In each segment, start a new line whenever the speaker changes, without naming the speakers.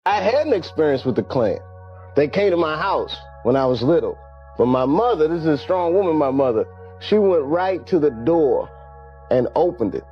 I had an experience with the Klan. They came to my house when I was little. But my mother, this is a strong woman, my mother, she went right to the door and opened it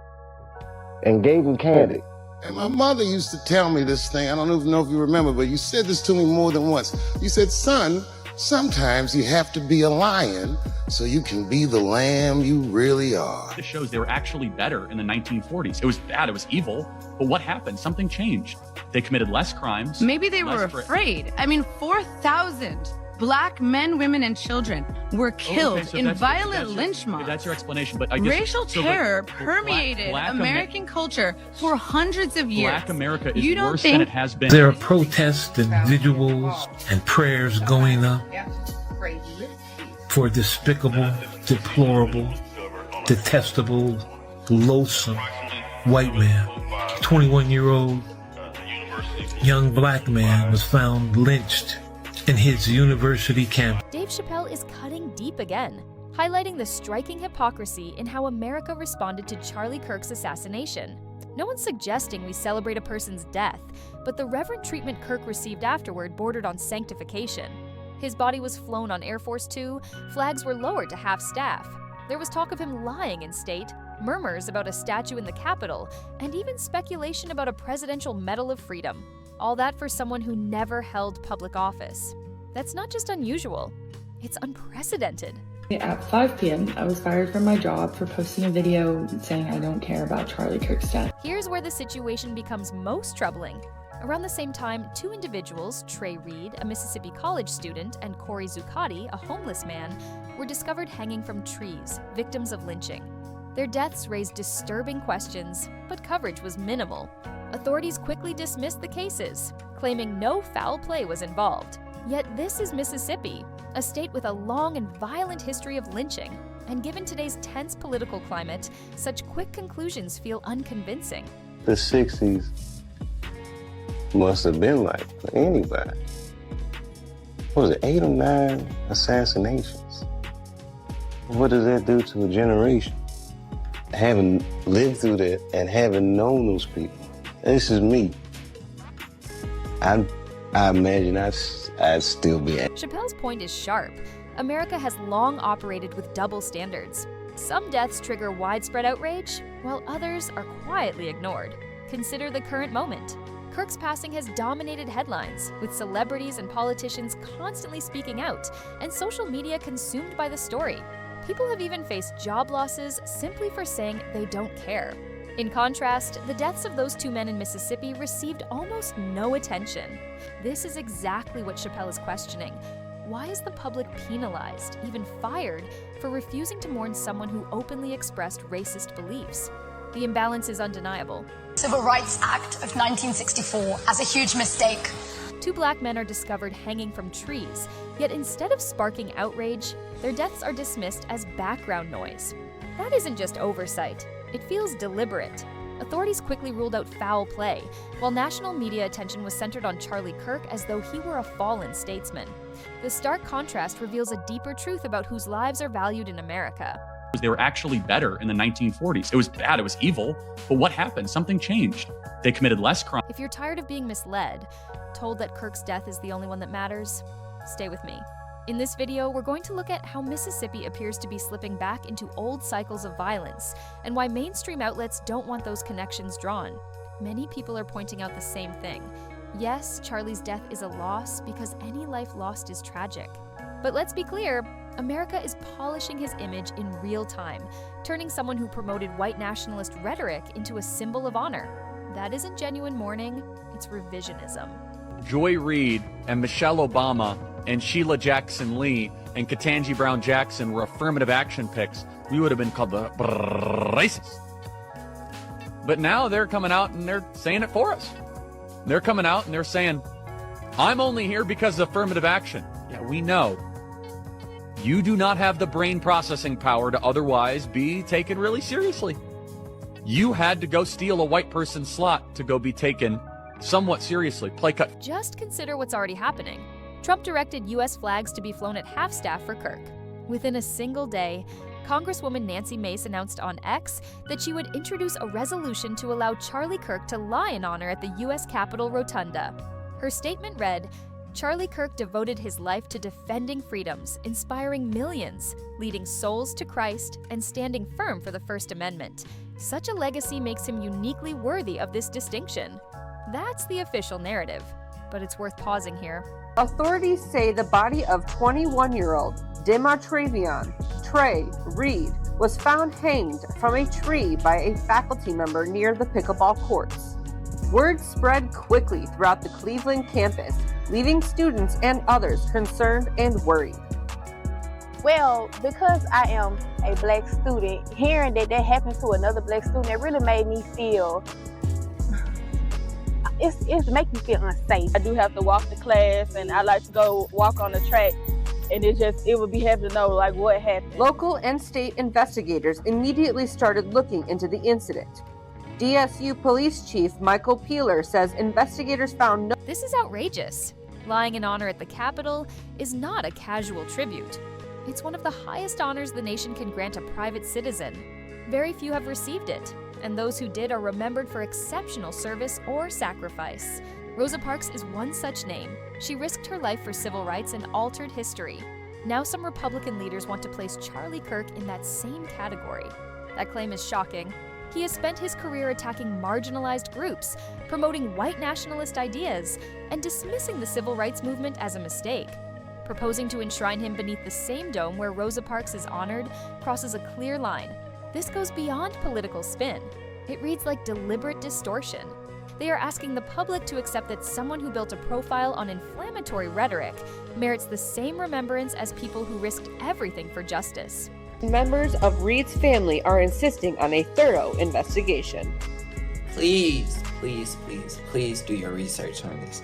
and gave them candy.
And my mother used to tell me this thing, I don't even know if you remember, but you said this to me more than once. You said, son, sometimes you have to be a lion so you can be the lamb you really are.
This shows they were actually better in the 1940s. It was bad, it was evil, but what happened? Something changed. They committed less crimes.
Maybe they were afraid. I mean, 4,000 Black men, women, and children were killed in violent lynch mobs.
That's your explanation, but
racial terror permeated American culture for hundreds of years.
Black America is worse than it has been.
There are protests and vigils and prayers going up for a despicable, deplorable, detestable, loathsome white man. 21-year-old young black man was found lynched in his university campus.
Dave Chappelle is cutting deep again, highlighting the striking hypocrisy in how America responded to Charlie Kirk's assassination. No one's suggesting we celebrate a person's death, but the reverent treatment Kirk received afterward bordered on sanctification. His body was flown on Air Force Two, flags were lowered to half staff. There was talk of him lying in state, murmurs about a statue in the Capitol, and even speculation about a presidential Medal of Freedom. All that for someone who never held public office. That's not just unusual, it's unprecedented.
At 5 p.m., I was fired from my job for posting a video saying I don't care about Charlie Kirk's death.
Here's where the situation becomes most troubling. Around the same time, two individuals, Trey Reed, a Mississippi college student, and Corey Zuccotti, a homeless man, were discovered hanging from trees, victims of lynching. Their deaths raised disturbing questions, but coverage was minimal. Authorities quickly dismissed the cases, claiming no foul play was involved. Yet this is Mississippi, a state with a long and violent history of lynching. And given today's tense political climate, such quick conclusions feel unconvincing.
The 60s must have been like for anybody. What was it, 8 or 9 assassinations? What does that do to a generation? Having lived through that and having known those people. This is me. I imagine I'd still be at.
Chappelle's point is sharp. America has long operated with double standards. Some deaths trigger widespread outrage, while others are quietly ignored. Consider the current moment. Kirk's passing has dominated headlines, with celebrities and politicians constantly speaking out, and social media consumed by the story. People have even faced job losses simply for saying they don't care. In contrast, the deaths of those two men in Mississippi received almost no attention. This is exactly what Chappelle is questioning. Why is the public penalized, even fired, for refusing to mourn someone who openly expressed racist beliefs? The imbalance is undeniable.
Civil Rights Act of 1964 as a huge mistake.
Two black men are discovered hanging from trees, yet instead of sparking outrage, their deaths are dismissed as background noise. That isn't just oversight. It feels deliberate. Authorities quickly ruled out foul play, while national media attention was centered on Charlie Kirk as though he were a fallen statesman. The stark contrast reveals a deeper truth about whose lives are valued in America.
They were actually better in the 1940s. It was bad, it was evil, but what happened? Something changed. They committed less crime.
If you're tired of being misled, told that Kirk's death is the only one that matters, stay with me. In this video, we're going to look at how Mississippi appears to be slipping back into old cycles of violence, and why mainstream outlets don't want those connections drawn. Many people are pointing out the same thing. Yes, Charlie's death is a loss because any life lost is tragic. But let's be clear, America is polishing his image in real time, turning someone who promoted white nationalist rhetoric into a symbol of honor. That isn't genuine mourning, it's revisionism.
Joy Reid and Michelle Obama and Sheila Jackson Lee and Ketanji Brown Jackson were affirmative action picks, we would have been called the racists. But now they're coming out and they're saying it for us. They're coming out and they're saying, I'm only here because of affirmative action. Yeah, we know. You do not have the brain processing power to otherwise be taken really seriously. You had to go steal a white person's slot to go be taken somewhat seriously. Play cut.
Just consider what's already happening. Trump directed U.S. flags to be flown at half-staff for Kirk. Within a single day, Congresswoman Nancy Mace announced on X that she would introduce a resolution to allow Charlie Kirk to lie in honor at the U.S. Capitol Rotunda. Her statement read, "Charlie Kirk devoted his life to defending freedoms, inspiring millions, leading souls to Christ, and standing firm for the First Amendment. Such a legacy makes him uniquely worthy of this distinction." That's the official narrative, but it's worth pausing here.
Authorities say the body of 21-year-old Dematravion Trey Reed was found hanged from a tree by a faculty member near the pickleball courts. Word spread quickly throughout the Cleveland campus, leaving students and others concerned and worried.
Well, because I am a black student, hearing that happened to another black student, it really made me feel, it make me feel unsafe. I do have to walk to class, and I like to go walk on the track, and it would be happy to know like what happened.
Local and state investigators immediately started looking into the incident. DSU Police Chief Michael Peeler says investigators found no...
This is outrageous. Lying in honor at the Capitol is not a casual tribute. It's one of the highest honors the nation can grant a private citizen. Very few have received it, and those who did are remembered for exceptional service or sacrifice. Rosa Parks is one such name. She risked her life for civil rights and altered history. Now some Republican leaders want to place Charlie Kirk in that same category. That claim is shocking. He has spent his career attacking marginalized groups, promoting white nationalist ideas, and dismissing the civil rights movement as a mistake. Proposing to enshrine him beneath the same dome where Rosa Parks is honored crosses a clear line. This goes beyond political spin. It reads like deliberate distortion. They are asking the public to accept that someone who built a profile on inflammatory rhetoric merits the same remembrance as people who risked everything for justice.
Members of Reed's family are insisting on a thorough investigation.
Please, please, please, please do your research on this.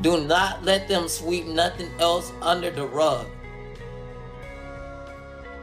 Do not let them sweep nothing else under the rug.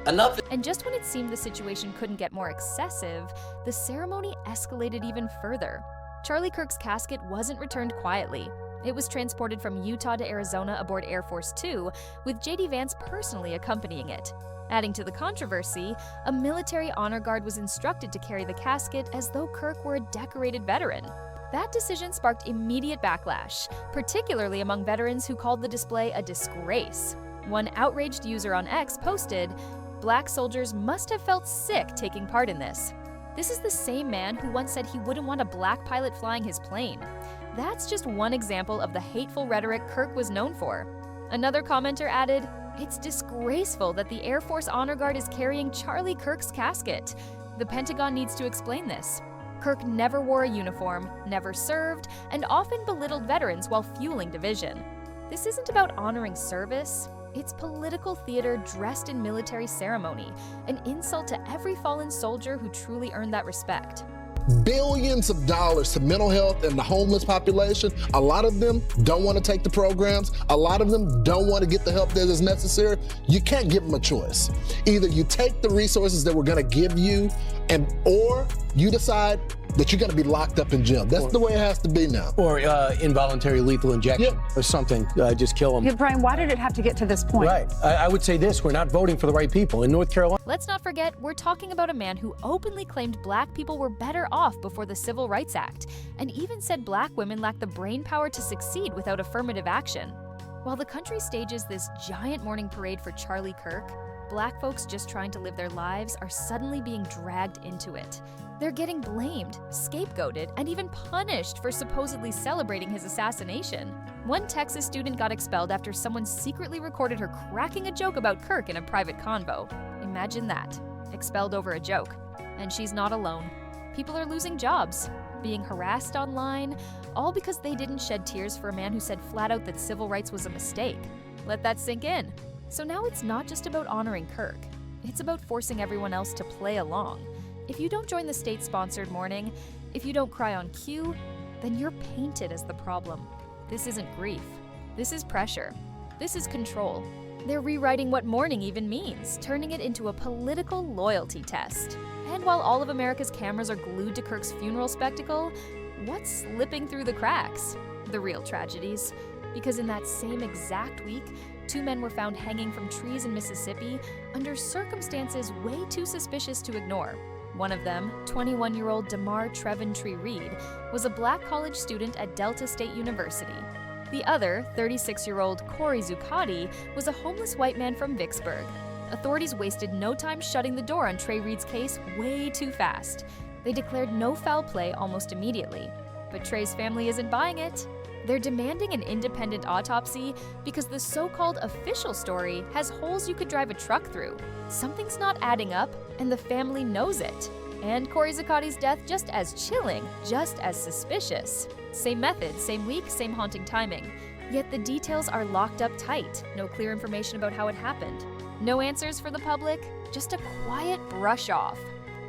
Enough.
And just when it seemed the situation couldn't get more excessive, the ceremony escalated even further. Charlie Kirk's casket wasn't returned quietly. It was transported from Utah to Arizona aboard Air Force Two, with J.D. Vance personally accompanying it. Adding to the controversy, a military honor guard was instructed to carry the casket as though Kirk were a decorated veteran. That decision sparked immediate backlash, particularly among veterans who called the display a disgrace. One outraged user on X posted, "Black soldiers must have felt sick taking part in this." This is the same man who once said he wouldn't want a black pilot flying his plane. That's just one example of the hateful rhetoric Kirk was known for. Another commenter added, "It's disgraceful that the Air Force Honor Guard is carrying Charlie Kirk's casket. The Pentagon needs to explain this." Kirk never wore a uniform, never served, and often belittled veterans while fueling division. This isn't about honoring service. It's political theater dressed in military ceremony, an insult to every fallen soldier who truly earned that respect.
Billions of dollars to mental health and the homeless population. A lot of them don't want to take the programs. A lot of them don't want to get the help that is necessary. You can't give them a choice. Either you take the resources that we're going to give you, or you decide that you're going to be locked up in jail. That's the way it has to be now.
Or involuntary lethal injection or something. Just kill them.
Yeah, Brian, why did it have to get to this point?
Right. I would say this, we're not voting for the right people. In North Carolina.
Let's not forget, we're talking about a man who openly claimed black people were better off before the Civil Rights Act, and even said black women lack the brain power to succeed without affirmative action. While the country stages this giant mourning parade for Charlie Kirk, black folks just trying to live their lives are suddenly being dragged into it. They're getting blamed, scapegoated, and even punished for supposedly celebrating his assassination. One Texas student got expelled after someone secretly recorded her cracking a joke about Kirk in a private convo. Imagine that. Expelled over a joke. And she's not alone. People are losing jobs, being harassed online, all because they didn't shed tears for a man who said flat out that civil rights was a mistake. Let that sink in. So now it's not just about honoring Kirk. It's about forcing everyone else to play along. If you don't join the state-sponsored mourning, if you don't cry on cue, then you're painted as the problem. This isn't grief. This is pressure. This is control. They're rewriting what mourning even means, turning it into a political loyalty test. And while all of America's cameras are glued to Kirk's funeral spectacle, what's slipping through the cracks? The real tragedies. Because in that same exact week, 2 men were found hanging from trees in Mississippi under circumstances way too suspicious to ignore. One of them, 21-year-old Damar Treventry Reed, was a black college student at Delta State University. The other, 36-year-old Corey Zuccotti, was a homeless white man from Vicksburg. Authorities wasted no time shutting the door on Trey Reed's case way too fast. They declared no foul play almost immediately. But Trey's family isn't buying it. They're demanding an independent autopsy because the so-called official story has holes you could drive a truck through. Something's not adding up, and the family knows it. And Corey Zuccotti's death just as chilling, just as suspicious. Same method, same week, same haunting timing. Yet the details are locked up tight. No clear information about how it happened. No answers for the public, just a quiet brush off.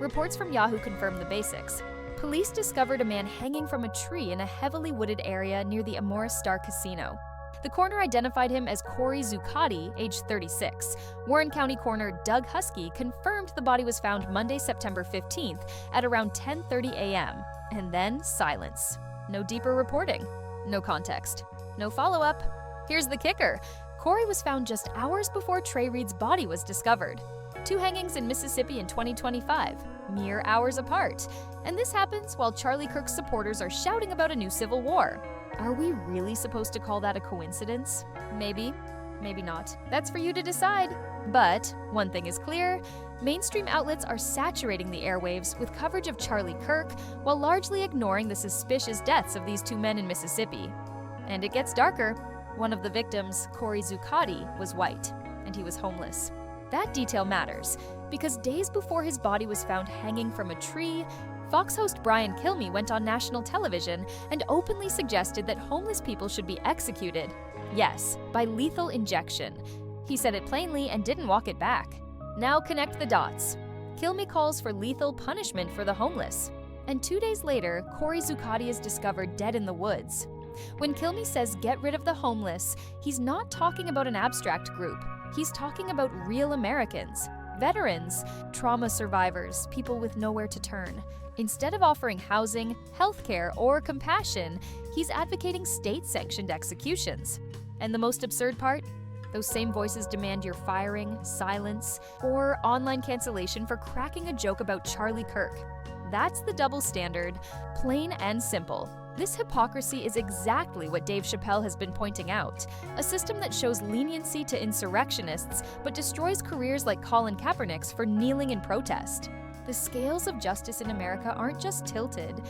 Reports from Yahoo confirm the basics. Police discovered a man hanging from a tree in a heavily wooded area near the Amoris Star Casino. The coroner identified him as Corey Zuccotti, age 36. Warren County Coroner Doug Husky confirmed the body was found Monday, September 15th at around 10:30 a.m. And then silence. No deeper reporting. No context. No follow-up. Here's the kicker. Corey was found just hours before Trey Reed's body was discovered. 2 hangings in Mississippi in 2025, mere hours apart. And this happens while Charlie Kirk's supporters are shouting about a new civil war. Are we really supposed to call that a coincidence? Maybe, maybe not. That's for you to decide. But one thing is clear, mainstream outlets are saturating the airwaves with coverage of Charlie Kirk while largely ignoring the suspicious deaths of these 2 men in Mississippi. And it gets darker. One of the victims, Corey Zuccotti, was white, and he was homeless. That detail matters, because days before his body was found hanging from a tree, Fox host Brian Kilmeade went on national television and openly suggested that homeless people should be executed. Yes, by lethal injection. He said it plainly and didn't walk it back. Now connect the dots. Kilmeade calls for lethal punishment for the homeless. And 2 days later, Corey Zuccotti is discovered dead in the woods. When Kilmeade says get rid of the homeless, he's not talking about an abstract group. He's talking about real Americans, veterans, trauma survivors, people with nowhere to turn. Instead of offering housing, healthcare, or compassion, he's advocating state-sanctioned executions. And the most absurd part? Those same voices demand your firing, silence, or online cancellation for cracking a joke about Charlie Kirk. That's the double standard, plain and simple. This hypocrisy is exactly what Dave Chappelle has been pointing out, a system that shows leniency to insurrectionists but destroys careers like Colin Kaepernick's for kneeling in protest. The scales of justice in America aren't just tilted,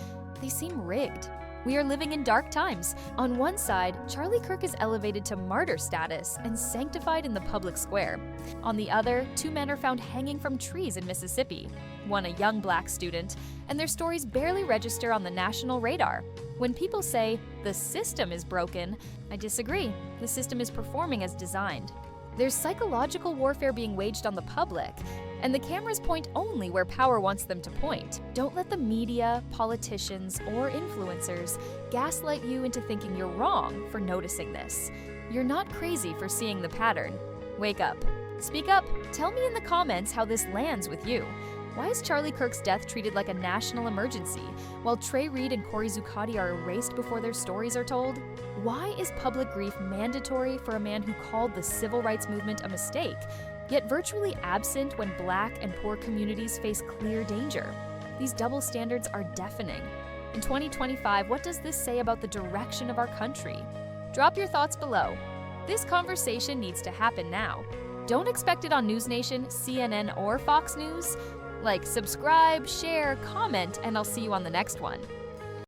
they seem rigged. We are living in dark times. On one side, Charlie Kirk is elevated to martyr status and sanctified in the public square. On the other, 2 men are found hanging from trees in Mississippi, one a young black student, and their stories barely register on the national radar. When people say, the system is broken, I disagree. The system is performing as designed. There's psychological warfare being waged on the public, and the cameras point only where power wants them to point. Don't let the media, politicians, or influencers gaslight you into thinking you're wrong for noticing this. You're not crazy for seeing the pattern. Wake up. Speak up. Tell me in the comments how this lands with you. Why is Charlie Kirk's death treated like a national emergency, while Trey Reed and Corey Zuccotti are erased before their stories are told? Why is public grief mandatory for a man who called the civil rights movement a mistake, yet virtually absent when Black and poor communities face clear danger? These double standards are deafening. In 2025, what does this say about the direction of our country? Drop your thoughts below. This conversation needs to happen now. Don't expect it on News Nation, CNN, or Fox News. Like, subscribe, share, comment, and I'll see you on the next one.